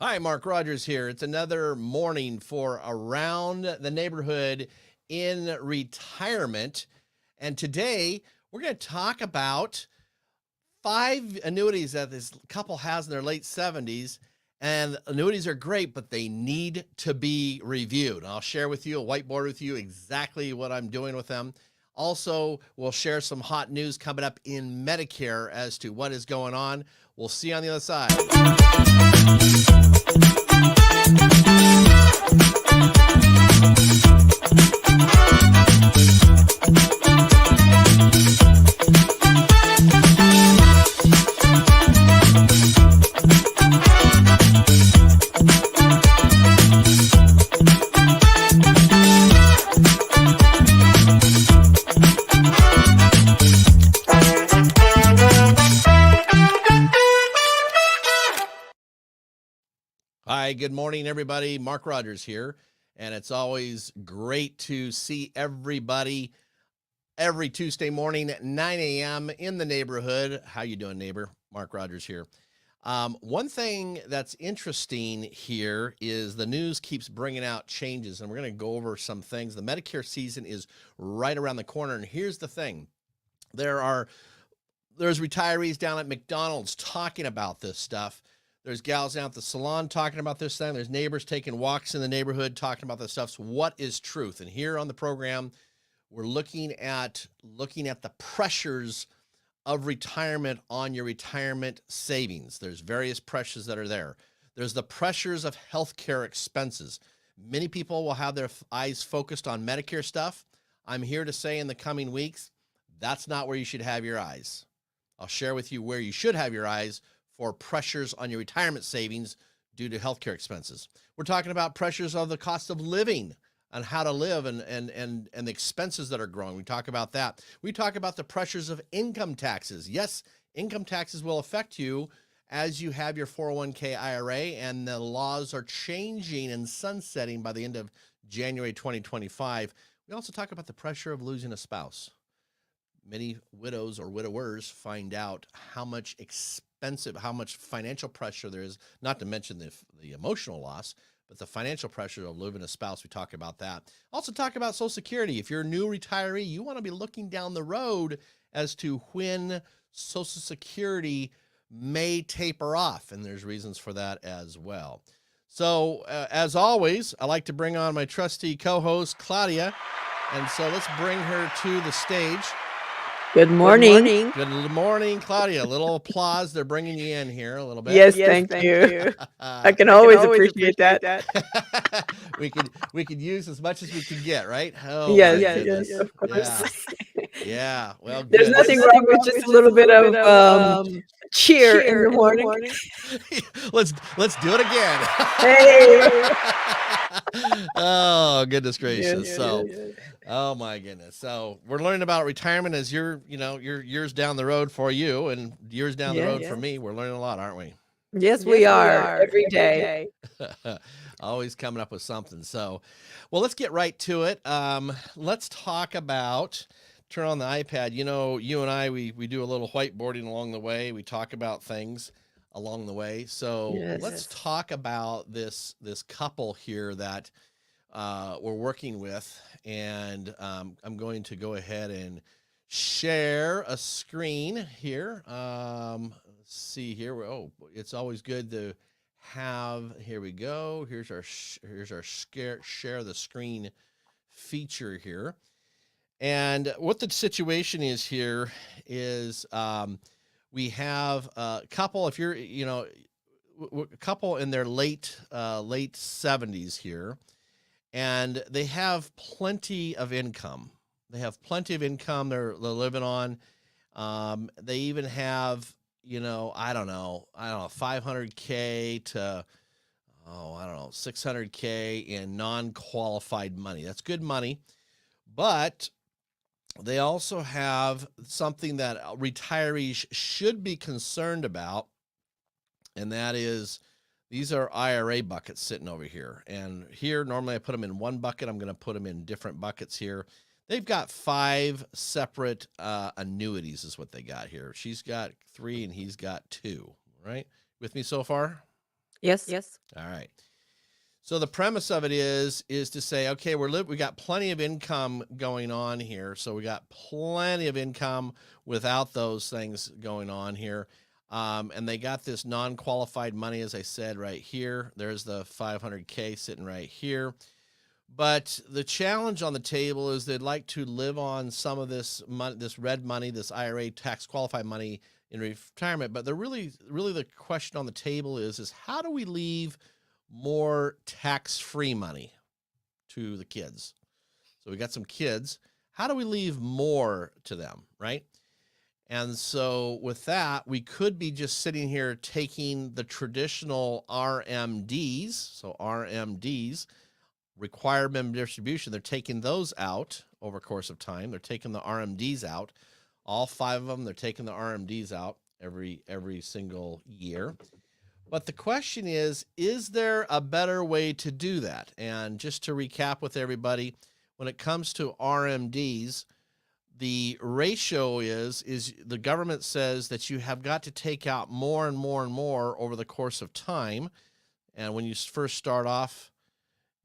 Hi, Mark Rogers here. It's another morning for Around the Neighborhood in Retirement. And today we're going to talk about 5 annuities that this couple has in their late 70s. And annuities are great, but they need to be reviewed. I'll share with you, a whiteboard with you, exactly what I'm doing with them. Also, we'll share some hot news coming up in Medicare as to what is going on. We'll see you on the other side. Hi, good morning, everybody. Mark Rogers here, and it's always great to see everybody every Tuesday morning at 9 a.m. in the neighborhood. How you doing, neighbor? Mark Rogers here. One thing that's interesting here is the news keeps bringing out changes, and we're going to go over some things. The Medicare season is right around the corner, and here's the thing. There's retirees down at McDonald's talking about this stuff. There's gals down at the salon talking about this thing. There's neighbors taking walks in the neighborhood talking about this stuff. So what is truth? And here on the program, we're looking at the pressures of retirement on your retirement savings. There's various pressures that are there. There's the pressures of healthcare expenses. Many people will have their eyes focused on Medicare stuff. I'm here to say in the coming weeks, that's not where you should have your eyes. I'll share with you where you should have your eyes for pressures on your retirement savings due to healthcare expenses. We're talking about pressures of the cost of living and how to live and the expenses that are growing. We talk about that. We talk about the pressures of income taxes. Yes, income taxes will affect you as you have your 401k IRA, and the laws are changing and sunsetting by the end of January 2025. We also talk about the pressure of losing a spouse. Many widows or widowers find out how much financial pressure there is, not to mention the emotional loss, but the financial pressure of losing a spouse. We talk about that. Also talk about Social Security. If you're a new retiree, you want to be looking down the road as to when Social Security may taper off, and there's reasons for that as well. So as always, I like to bring on my trusty co-host, Claudia, and so let's bring her to the stage. Good morning. Good morning, Claudia. A little applause. They're bringing you in here a little bit. Yes, thank you. I can always appreciate that. we could use as much as we can get, right? Oh, yes, of course. Yeah. Well, good. There's nothing wrong with just a little bit of cheer in the morning. Let's do it again. Hey. Oh, goodness gracious. Oh my goodness. So we're learning about retirement as you're years down the road for you and years down the road for me. We're learning a lot, aren't we? Yes, we are every day. Always coming up with something. So, well, let's get right to it. Let's talk about, turn on the iPad. You know, you and I, we do a little whiteboarding along the way. We talk about things along the way. So let's talk about this couple here that we're working with. And I'm going to go ahead and share a screen here. Let's see here. Oh, it's always good to have. Here we go. Here's our share the screen feature here. And what the situation is here is we have a couple. If you're a couple in their late 70s here. And they have plenty of income. They're living on. They even have, I don't know, 500K to, 600K in non-qualified money. That's good money. But they also have something that retirees should be concerned about, and that is, these are IRA buckets sitting over here. And here, normally I put them in one bucket. I'm going to put them in different buckets here. They've got 5 separate annuities is what they got here. She's got 3 and he's got 2, right? With me so far? Yes. All right. So the premise of it is to say, okay, we got plenty of income going on here. So we got plenty of income without those things going on here. And they got this non-qualified money, as I said, right here. There's the 500K sitting right here. But the challenge on the table is they'd like to live on some of this money, this red money, this IRA tax qualified money in retirement. But really the question on the table is how do we leave more tax-free money to the kids? So we got some kids. How do we leave more to them, right? And so with that, we could be just sitting here taking the traditional RMDs. So RMDs, required minimum distribution, they're taking those out over the course of time. They're taking the RMDs out. All 5 of them, they're taking the RMDs out every single year. But the question is there a better way to do that? And just to recap with everybody, when it comes to RMDs, the ratio is the government says that you have got to take out more and more and more over the course of time. And when you first start off,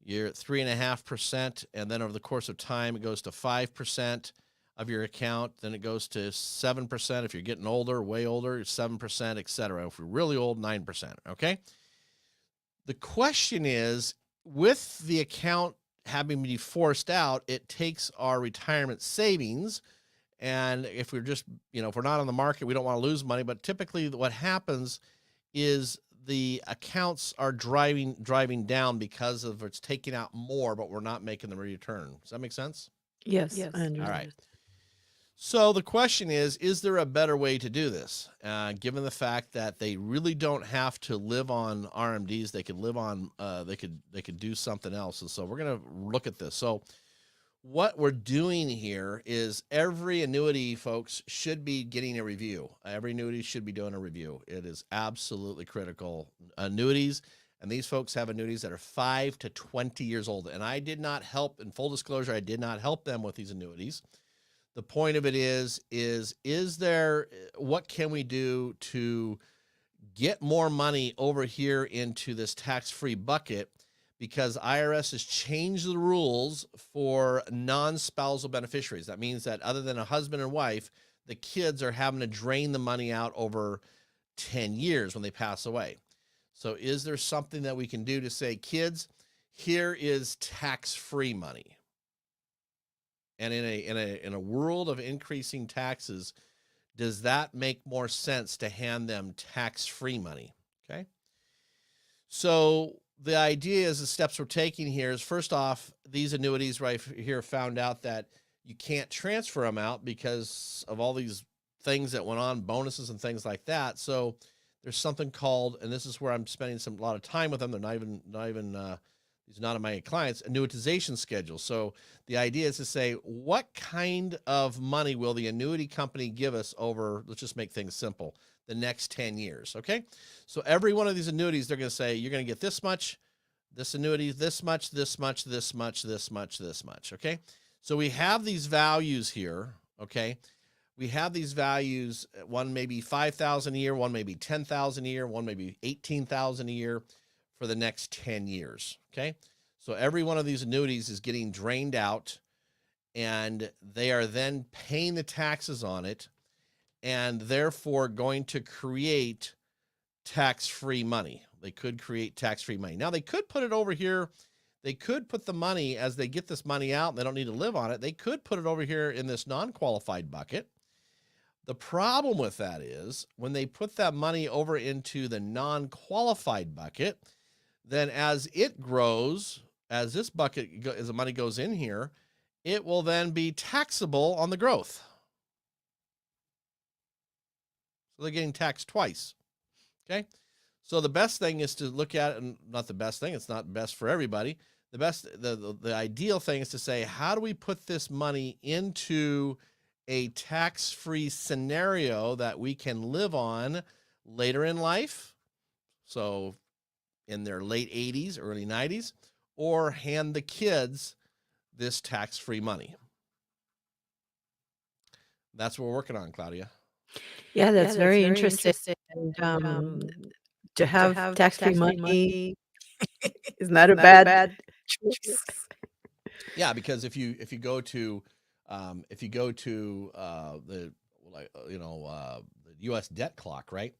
you're at 3.5%. And then over the course of time, it goes to 5% of your account. Then it goes to 7%. If you're getting older, way older, 7%, et cetera. If you're really old, 9%. Okay. The question is, with the account having to be forced out, it takes our retirement savings. And if we're just, if we're not on the market, we don't want to lose money. But typically what happens is the accounts are driving down because of it's taking out more, but we're not making the return. Does that make sense? Yes. All right. So the question is there a better way to do this? Given the fact that they really don't have to live on RMDs, they could live on, they could do something else. And so we're going to look at this. So what we're doing here is every annuity, folks, should be getting a review. Every annuity should be doing a review. It is absolutely critical. Annuities, and these folks have annuities that are 5 to 20 years old. And I did not help, in full disclosure, I did not help them with these annuities. The point of it is there, what can we do to get more money over here into this tax-free bucket? Because IRS has changed the rules for non-spousal beneficiaries. That means that other than a husband and wife, the kids are having to drain the money out over 10 years when they pass away. So is there something that we can do to say, kids, here is tax-free money? And in a world of increasing taxes, does that make more sense to hand them tax-free money? Okay. So the idea is the steps we're taking here is, first off, these annuities right here found out that you can't transfer them out because of all these things that went on, bonuses and things like that. So there's something called, and this is where I'm spending a lot of time with them. They're not even these are not my clients, annuitization schedule. So the idea is to say, what kind of money will the annuity company give us over, let's just make things simple, the next 10 years, okay? So every one of these annuities, they're going to say, you're going to get this much, this annuity, this much, this much, this much, this much, this much, okay? So we have these values here, okay? We have these values, one maybe 5,000 a year, one maybe 10,000 a year, one maybe 18,000 a year for the next 10 years, okay? So every one of these annuities is getting drained out, and they are then paying the taxes on it, and therefore going to create tax-free money. They could create tax-free money. Now, they could put it over here. They could put the money, as they get this money out, and they don't need to live on it, they could put it over here in this non-qualified bucket. The problem with that is when they put that money over into the non-qualified bucket, then as it grows, as this bucket, as the money goes in here, it will then be taxable on the growth. So they're getting taxed twice. Okay. So the best thing is to look at it, and not the best thing, it's not best for everybody. The ideal thing is to say, how do we put this money into a tax-free scenario that we can live on later in life? So in their late 80s, early 90s, or hand the kids this tax-free money. That's what we're working on, Claudia. Yeah, that's very interesting. And to have tax-free money is not a bad choice. Yeah, because if you go to the the U.S. debt clock, right?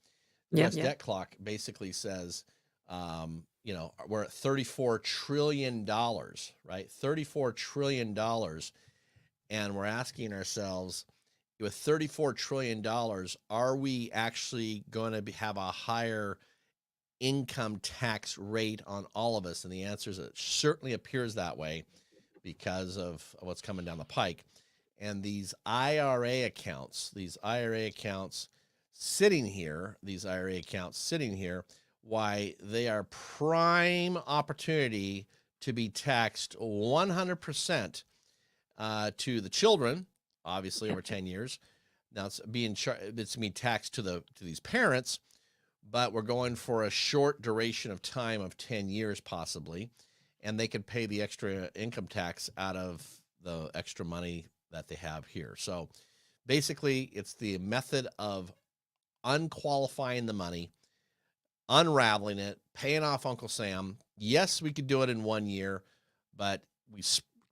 Yeah. U.S. debt clock basically says, we're at $34 trillion, right? $34 trillion, and we're asking ourselves, with $34 trillion, are we actually going to have a higher income tax rate on all of us? And the answer is it certainly appears that way because of what's coming down the pike. And these IRA accounts sitting here, why they are prime opportunity to be taxed 100% to the children, obviously over 10 years. Now it's being taxed to these parents, but we're going for a short duration of time of 10 years possibly, and they could pay the extra income tax out of the extra money that they have here. So basically, it's the method of unqualifying the money, unraveling it, paying off Uncle Sam. Yes, we could do it in 1 year, but we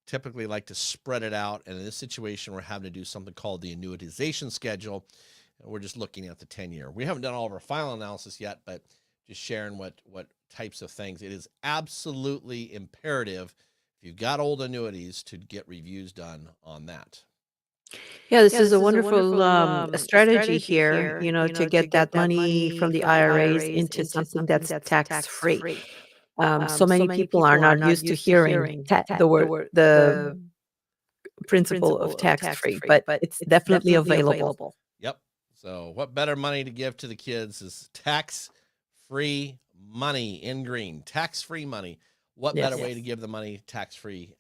typically like to spread it out. And in this situation, we're having to do something called the annuitization schedule. And we're just looking at the 10-year. We haven't done all of our final analysis yet, but just sharing what types of things. It is absolutely imperative, if you've got old annuities, to get reviews done on that. Yeah, this is a wonderful strategy here, to get that money from the IRAs into something that's tax-free. So many people are not used to hearing the principle of tax-free, but it's definitely available. Yep. So what better money to give to the kids is tax-free money in green, tax-free money. What better way to give the money tax-free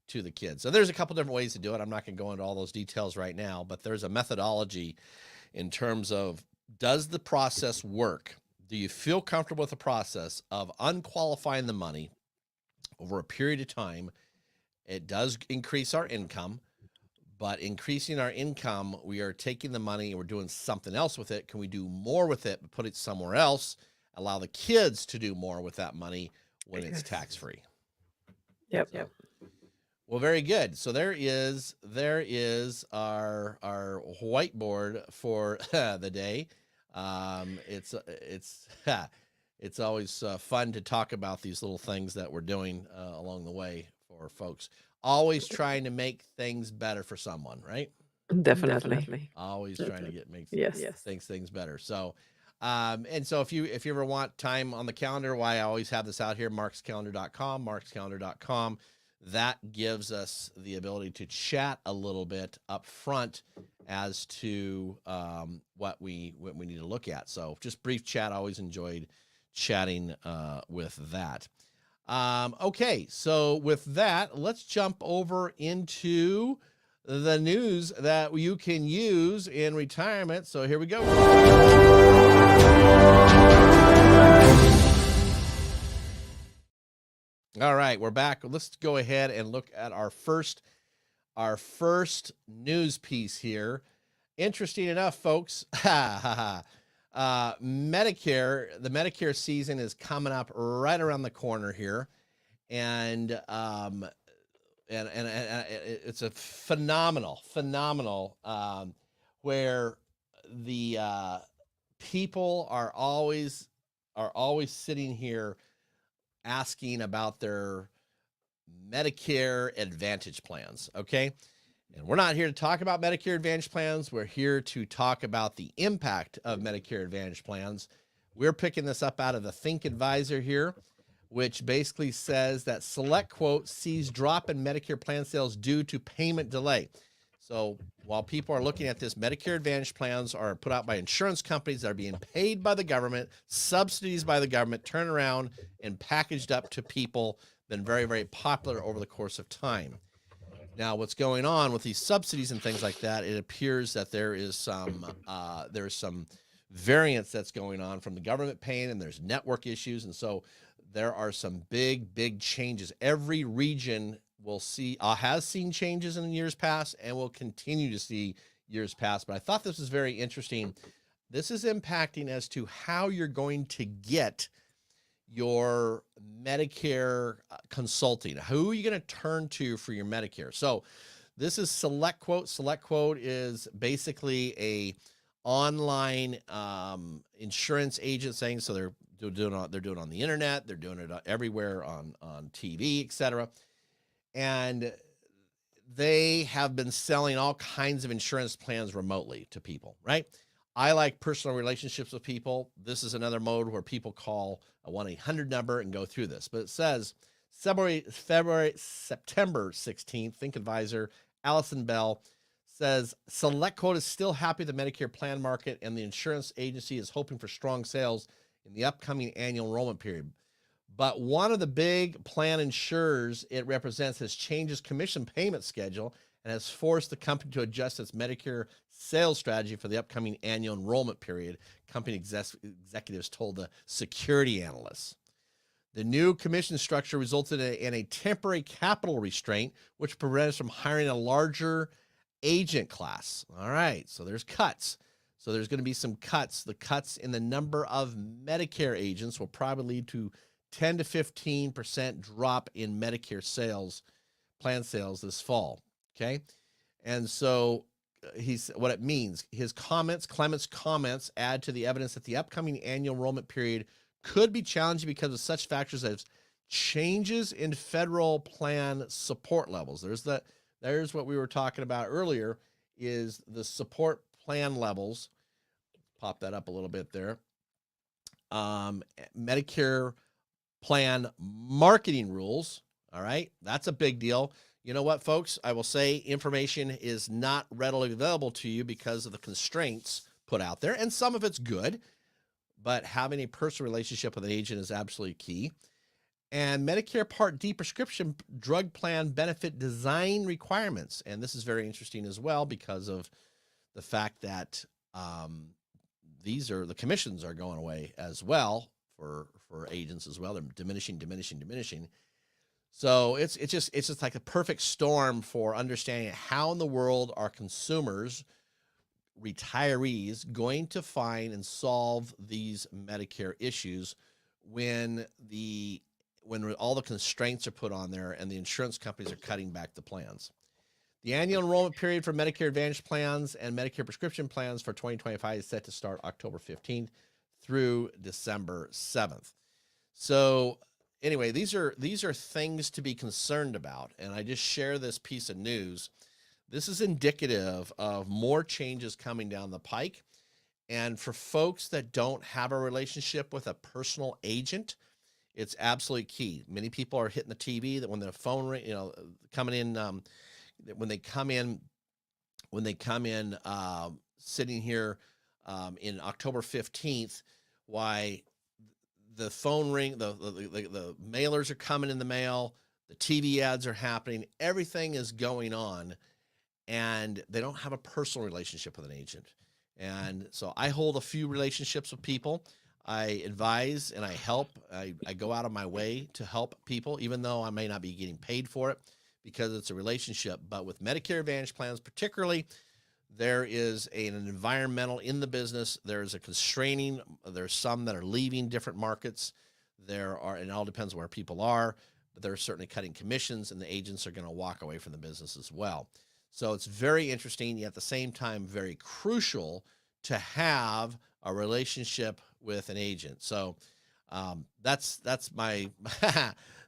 to the kids? So there's a couple different ways to do it. I'm not going to go into all those details right now, but there's a methodology in terms of, does the process work? Do you feel comfortable with the process of unqualifying the money over a period of time? It does increase our income, but increasing our income, we are taking the money and we're doing something else with it. Can we do more with it, but put it somewhere else? Allow the kids to do more with that money when it's tax-free. Yep. Well, very good. So there is our whiteboard for the day. It's always fun to talk about these little things that we're doing along the way for folks. Always trying to make things better for someone, right? Definitely. Always trying to make things better. So, and so if you ever want time on the calendar, why I always have this out here, markscalendar.com. That gives us the ability to chat a little bit up front as to what we need to look at. So just brief chat. I always enjoyed chatting with that. Okay, so with that, let's jump over into the news that you can use in retirement. So here we go. All right, we're back. Let's go ahead and look at our first news piece here. Interesting enough, folks. Medicare, the Medicare season is coming up right around the corner here, and it's a phenomenal where the people are always sitting here asking about their Medicare Advantage plans. Okay. And we're not here to talk about Medicare Advantage plans. We're here to talk about the impact of Medicare Advantage plans. We're picking this up out of the Think Advisor here, which basically says that SelectQuote sees drop in Medicare plan sales due to payment delay. So while people are looking at this, Medicare Advantage plans are put out by insurance companies that are being paid by the government, subsidies by the government, turned around and packaged up to people, been very, very popular over the course of time. Now, what's going on with these subsidies and things like that, it appears that there is some variance that's going on from the government paying, and there's network issues. And so there are some big changes. Every region has seen changes in years past and will continue to see years past. But I thought this was very interesting. This is impacting as to how you're going to get your Medicare consulting. Who are you going to turn to for your Medicare? So this is SelectQuote. SelectQuote is basically a online insurance agent saying, so they're doing it on the internet, they're doing it everywhere on TV, etc. And they have been selling all kinds of insurance plans remotely to people, right? I like personal relationships with people. This is another mode where people call a 1-800 number and go through this. But it says September 16th, Think Advisor Allison Bell says SelectQuote is still happy the Medicare plan market and the insurance agency is hoping for strong sales in the upcoming annual enrollment period. But one of the big plan insurers it represents has changed its commission payment schedule and has forced the company to adjust its Medicare sales strategy for the upcoming annual enrollment period, company executives told the security analysts. The new commission structure resulted in a temporary capital restraint, which prevents from hiring a larger agent class. All right, so there's cuts. So there's going to be some cuts. The cuts in the number of Medicare agents will probably lead to 10 to 15% drop in Medicare sales, plan sales this fall. Okay. And so what it means, Clement's comments add to the evidence that the upcoming annual enrollment period could be challenging because of such factors as changes in federal plan support levels. There's what we were talking about earlier, is the support plan levels. Pop that up a little bit there. Medicare plan marketing rules. All right. That's a big deal. You know what, folks? I will say information is not readily available to you because of the constraints put out there. And some of it's good, but having a personal relationship with an agent is absolutely key. And Medicare Part D prescription drug plan benefit design requirements. And this is very interesting as well because of the fact that the commissions are going away as well for agents as well. They're diminishing. So it's just like a perfect storm for understanding how in the world are consumers, retirees, going to find and solve these Medicare issues when all the constraints are put on there and the insurance companies are cutting back the plans. The annual enrollment period for Medicare Advantage plans and Medicare prescription plans for 2025 is set to start October 15th through December 7th. So anyway, these are things to be concerned about. And I just share this piece of news. This is indicative of more changes coming down the pike. And for folks that don't have a relationship with a personal agent, it's absolutely key. Many people are hitting the TV that when the phone ring, coming in, when they come in, sitting here in October 15th, why the phone ring, the mailers are coming in the mail, the TV ads are happening, everything is going on, and they don't have a personal relationship with an agent. And so I hold a few relationships with people. I advise and I help. I go out of my way to help people, even though I may not be getting paid for it because it's a relationship. But with Medicare Advantage plans, particularly, there is an environmental in the business. There's a constraining. There's some that are leaving different markets. And it all depends where people are, but they're certainly cutting commissions, and the agents are going to walk away from the business as well. So it's very interesting, yet at the same time, very crucial to have a relationship with an agent. So that's my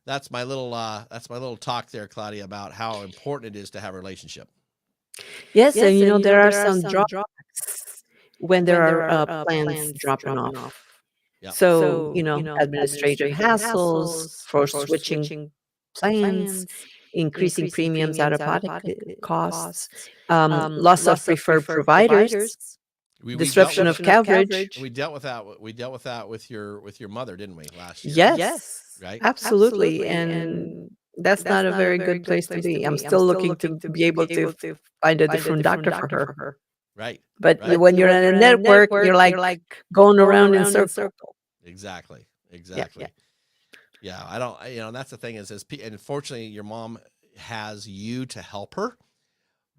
that's my little talk there, Claudia, about how important it is to have a relationship. Yes, and there are some drawbacks when there are plans dropping off. Yep. So, administrative hassles for switching plans, increasing premiums out of pocket costs, loss of preferred providers, disruption of coverage. We dealt with that. We dealt with that with your mother, didn't we, last year? Yes, Right. absolutely. And that's not a very good place to be. I'm still looking to be able to find a different doctor for her. Right. But Right. when you're in a network, you're like going around in circles. Exactly. Yeah. Yeah. I don't, and that's the thing is, and fortunately your mom has you to help her,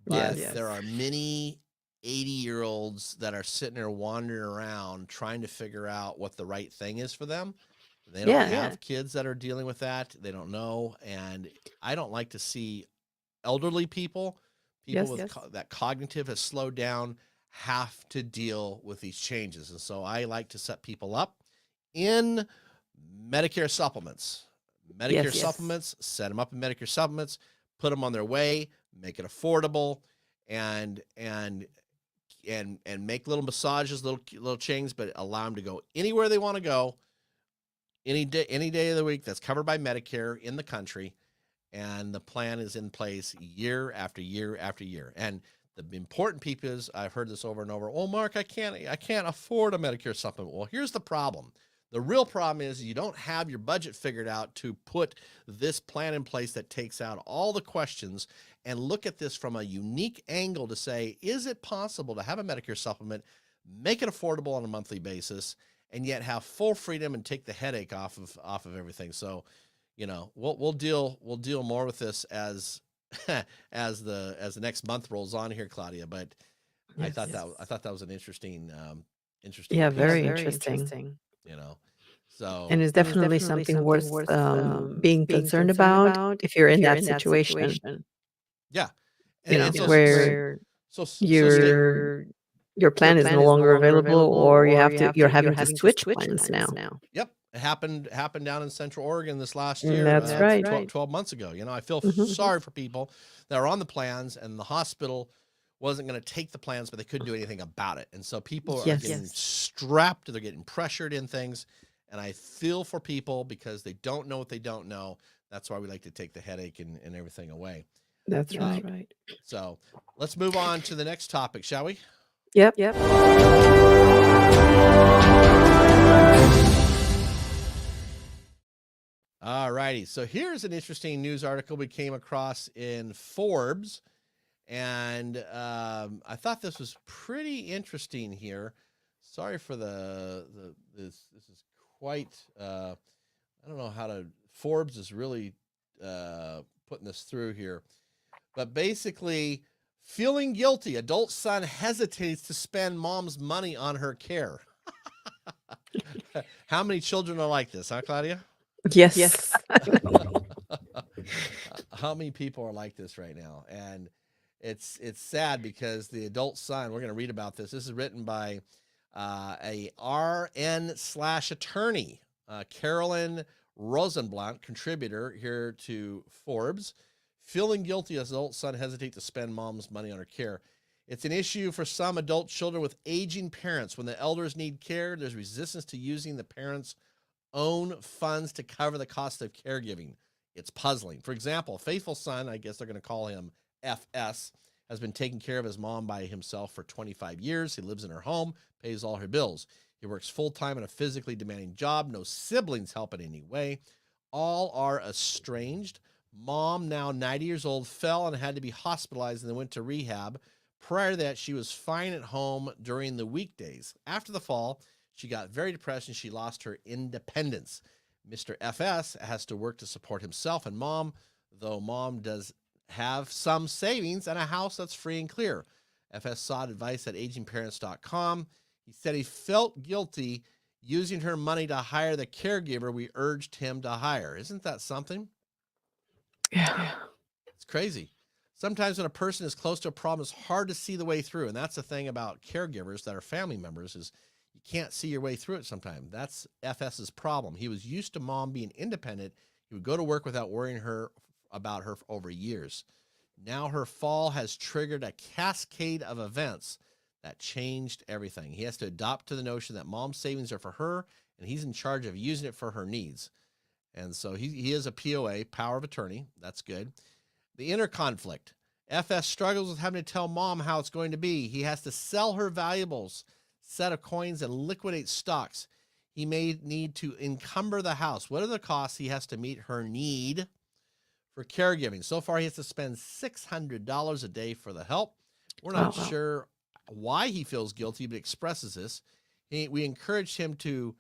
but Yes. there are many 80-year-olds that are sitting there wandering around trying to figure out what the right thing is for them. They don't have kids that are dealing with that. They don't know. And I don't like to see elderly people, people with that cognitive has slowed down, have to deal with these changes. And so I like to set people up in Medicare supplements. Supplements, set them up in Medicare supplements, put them on their way, make it affordable, and make little massages, little changes, but allow them to go anywhere they want to go, any day of the week that's covered by Medicare in the country. And the plan is in place year after year after year. And the important piece is, I've heard this over and over. Oh, Mark, I can't afford a Medicare supplement. Well, here's the problem. The real problem is you don't have your budget figured out to put this plan in place that takes out all the questions and look at this from a unique angle to say, is it possible to have a Medicare supplement, make it affordable on a monthly basis, and yet have full freedom and take the headache off of everything? So, you know, we'll deal more with this as as the next month rolls on here, Claudia. But I thought that was an interesting very interesting. You know, so And it's definitely something worth being concerned about if you're in that situation. Yeah, and so where your plan is no longer available, or you're having to switch plans now. Yep. It happened down in Central Oregon this last year. That's right. 12 months ago. You know, I feel sorry for people that are on the plans, and the hospital wasn't going to take the plans, but they couldn't do anything about it. And so people are getting strapped, they're getting pressured in things. And I feel for people because they don't know what they don't know. That's why we like to take the headache and everything away. That's right. So let's move on to the next topic, shall we? Yep. All righty. So here's an interesting news article we came across in Forbes. And I thought this was pretty interesting here. Sorry for this is quite, I don't know how to, Forbes is really putting this through here. But basically, feeling guilty, adult son hesitates to spend mom's money on her care. How many children are like this, huh, Claudia? Yes. How many people are like this right now? And it's sad because the adult son, we're going to read about this. This is written by a RN/attorney, Carolyn Rosenblatt, contributor here to Forbes. Feeling guilty as adult son hesitate to spend mom's money on her care. It's an issue for some adult children with aging parents. When the elders need care, there's resistance to using the parents' own funds to cover the cost of caregiving. It's puzzling. For example, faithful son, I guess they're going to call him FS, has been taking care of his mom by himself for 25 years. He lives in her home, pays all her bills. He works full-time in a physically demanding job. No siblings help in any way. All are estranged. Mom, now 90 years old, fell and had to be hospitalized and then went to rehab. Prior to that, she was fine at home during the weekdays. After the fall, she got very depressed and she lost her independence. Mr. FS has to work to support himself and mom, though mom does have some savings and a house that's free and clear. FS sought advice at agingparents.com. He said he felt guilty using her money to hire the caregiver we urged him to hire. Isn't that something? Yeah. It's crazy. Sometimes when a person is close to a problem, it's hard to see the way through. And that's the thing about caregivers that are family members is you can't see your way through it sometimes. That's FS's problem. He was used to mom being independent. He would go to work without worrying about her for over years. Now her fall has triggered a cascade of events that changed everything. He has to adopt to the notion that mom's savings are for her and he's in charge of using it for her needs. And so he is a POA, power of attorney. That's good. The inner conflict. FS struggles with having to tell mom how it's going to be. He has to sell her valuables, set of coins, and liquidate stocks. He may need to encumber the house. What are the costs he has to meet her need for caregiving? So far, he has to spend $600 a day for the help. We're not sure why he feels guilty, but expresses this. We encouraged him to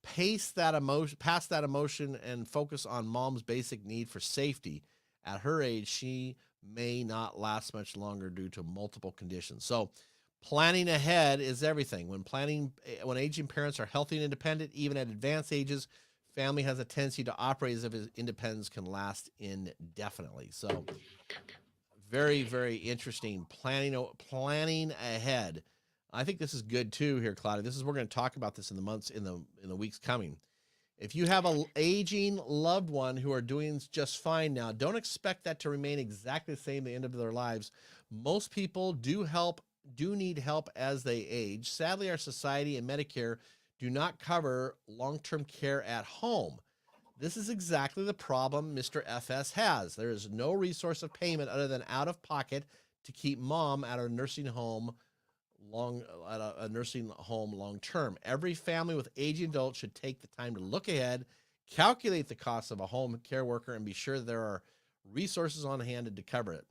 past that emotion and focus on mom's basic need for safety. At her age, she may not last much longer due to multiple conditions. So Planning ahead is everything. When aging parents are healthy and independent, even at advanced ages, family has a tendency to operate as if independence can last indefinitely. So very, very interesting. Planning ahead. I think this is good too here, Claudia. We're going to talk about this in the weeks coming. If you have a aging loved one who are doing just fine now, don't expect that to remain exactly the same at the end of their lives. Most people do need help as they age. Sadly, our society and Medicare do not cover long-term care at home. This is exactly the problem Mr. FS has. There is no resource of payment other than out of pocket to keep mom at a nursing home long term. Every family with aging adults should take the time to look ahead, calculate the cost of a home care worker, and be sure there are resources on hand to cover it.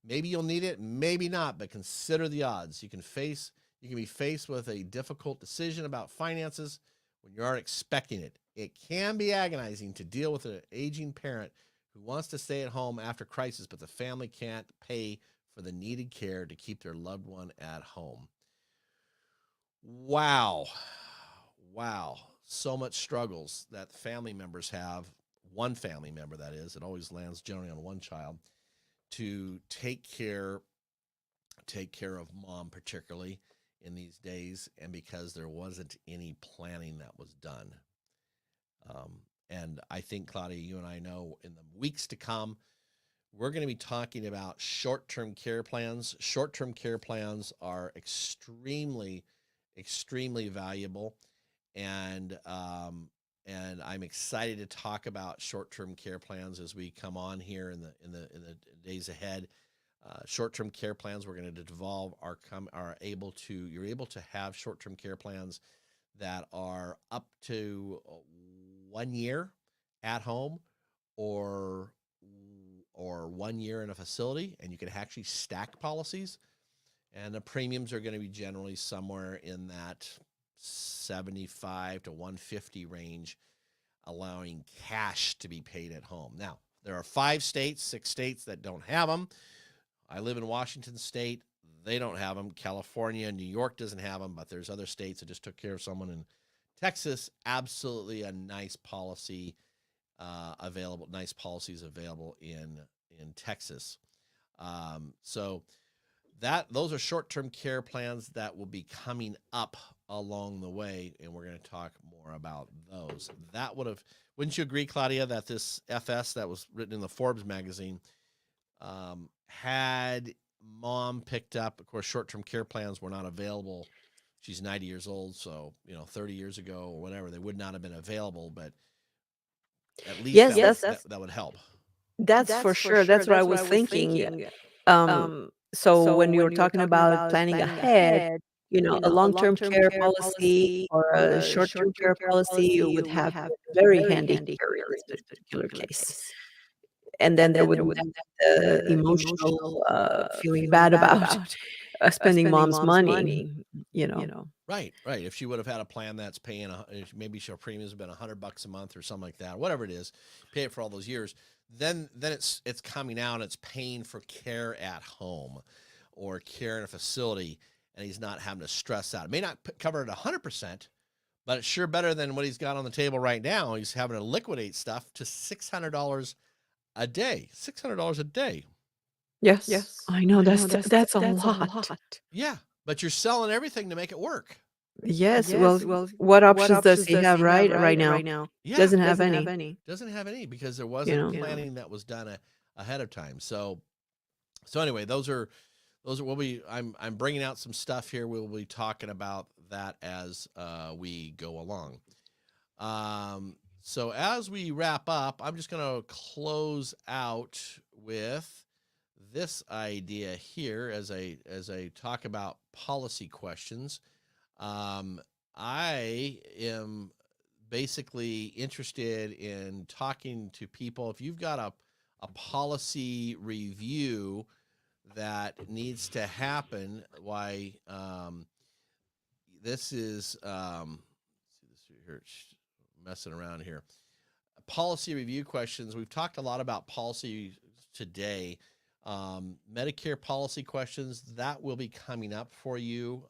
Maybe you'll need it, maybe not, but consider the odds. You can be faced with a difficult decision about finances when you aren't expecting it. It can be agonizing to deal with an aging parent who wants to stay at home after crisis, but the family can't pay for the needed care to keep their loved one at home. Wow. Wow. So much struggles that family members have. One family member, that is, it always lands generally on one child, to take care of mom, particularly in these days, and because there wasn't any planning that was done. And I think, Claudia, you and I know in the weeks to come, we're going to be talking about short-term care plans. Short-term care plans are extremely, extremely valuable, and I'm excited to talk about short-term care plans as we come on here in the days ahead. Short-term care plans we're going to devolve you're able to have short-term care plans that are up to 1 year at home or 1 year in a facility, and you can actually stack policies, and the premiums are going to be generally somewhere in that 75 to 150 range, allowing cash to be paid at home. Now, there are 6 states that don't have them. I live in Washington State. They don't have them. California, New York doesn't have them, but there's other states that just took care of someone. In Texas, absolutely a nice policy available. Nice policies available in Texas. So those are short-term care plans that will be coming up along the way, and we're going to talk more about those. Wouldn't you agree, Claudia, that this FS that was written in the Forbes magazine had mom picked up? Of course, short-term care plans were not available. She's 90 years old, so 30 years ago or whatever, they would not have been available, but at least Yes, that would help. that's for sure. That's what I was thinking. So when you were talking about planning ahead, a long-term care policy or a short-term care policy would have been very handy here in this particular case. And then there wouldn't be the emotional feeling bad about spending mom's money. Right. If she would have had a plan that's paying, maybe her premiums have been $100 a month or something like that, whatever it is, pay it for all those years, then it's coming out and it's paying for care at home or care in a facility, and he's not having to stress out. It may not cover it 100%, but it's sure better than what he's got on the table right now. He's having to liquidate stuff to $600 a day. $600 a day. Yes, I know that's a lot. Yeah, but you're selling everything to make it work. Yes, well, what options does he have right now? Yeah, Doesn't have any. doesn't have any because there wasn't planning that was done ahead of time. So anyway, those are I'm bringing out some stuff here. We'll be talking about that as we go along. So as we wrap up, I'm just going to close out with this idea here as I talk about policy questions. I am basically interested in talking to people. If you've got a policy review that needs to happen, this is see this here, messing around here. Policy review questions. We've talked a lot about policy today. Medicare policy questions, that will be coming up for you.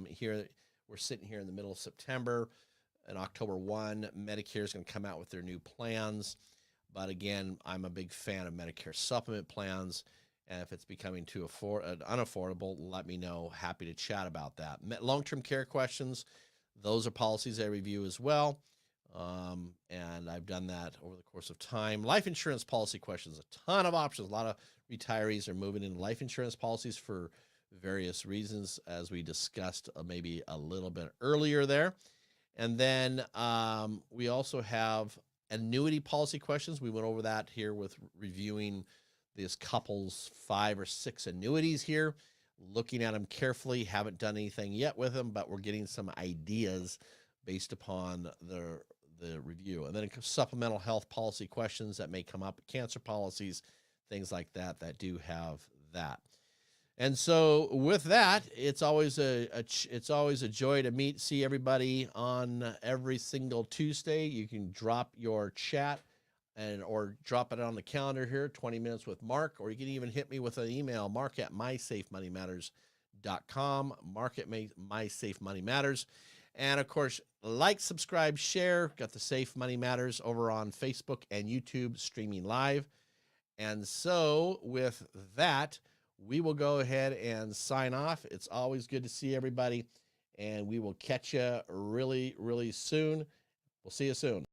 Here, we're sitting here in the middle of September. And October 1, Medicare is going to come out with their new plans. But again, I'm a big fan of Medicare supplement plans. And if it's becoming too unaffordable, let me know. Happy to chat about that. Long-term care questions, those are policies I review as well. And I've done that over the course of time. Life insurance policy questions, a ton of options. A lot of retirees are moving into life insurance policies for various reasons, as we discussed maybe a little bit earlier there. And then we also have annuity policy questions. We went over that here with reviewing this couple's 5 or 6 annuities here, looking at them carefully. Haven't done anything yet with them, but we're getting some ideas based upon the review. And then supplemental health policy questions that may come up, cancer policies, things like that, that do have that. And so with that, it's always a joy to see everybody on every single Tuesday. You can drop your chat or drop it on the calendar here, 20 minutes with Mark, or you can even hit me with an email, mark@mysafemoneymatters.com, mark@mysafemoneymatters. And of course, like, subscribe, share. Got the Safe Money Matters over on Facebook and YouTube streaming live. And so with that, we will go ahead and sign off. It's always good to see everybody, and we will catch you really, really soon. We'll see you soon.